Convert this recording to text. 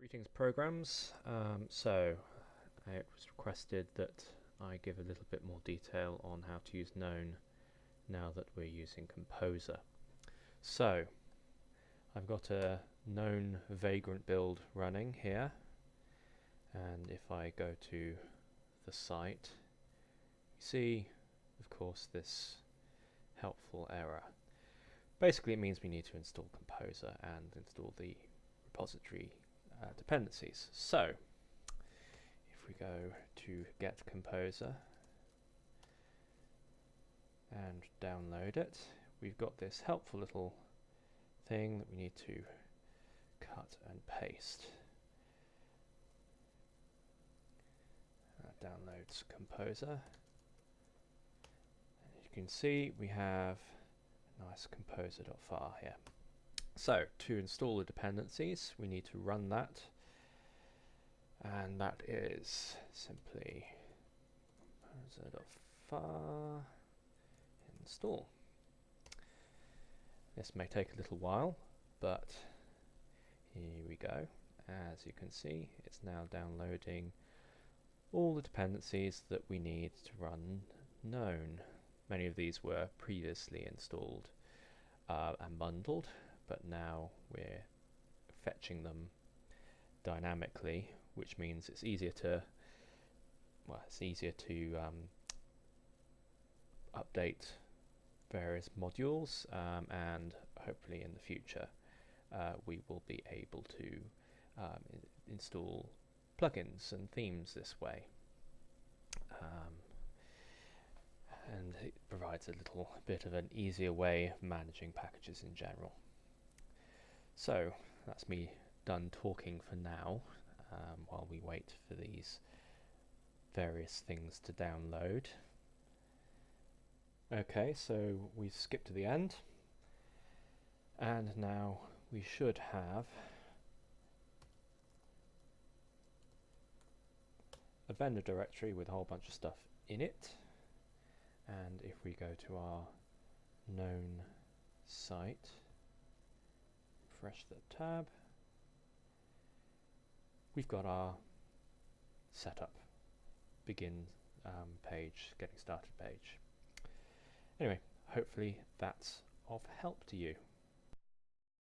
Greetings programs. So it was requested that I give a little bit more detail on how to use Known now that we're using Composer. So I've got a Known Vagrant build running here, and if I go to the site, you see of course this helpful error. Basically it means we need to install Composer and install the repository dependencies. So if we go to get Composer and download it, we've got this helpful little thing that we need to cut and paste. That downloads Composer, and as you can see we have a nice composer.phar here. So to install the dependencies we need to run that, and that is simply composer.phar install. This may take a little while, but here we go. As you can see, it's now downloading all the dependencies that we need to run Known. Many of these were previously installed and bundled, but now we're fetching them dynamically, which means it's easier to update various modules, and hopefully in the future we will be able to install plugins and themes this way, and it provides a little bit of an easier way of managing packages in general. So that's me done talking for now, while we wait for these various things to download. Okay, so we've skipped to the end, and now we should have a vendor directory with a whole bunch of stuff in it. And if we go to our Known site, refresh the tab, we've got our setup, begin page, getting started page. Anyway, hopefully that's of help to you.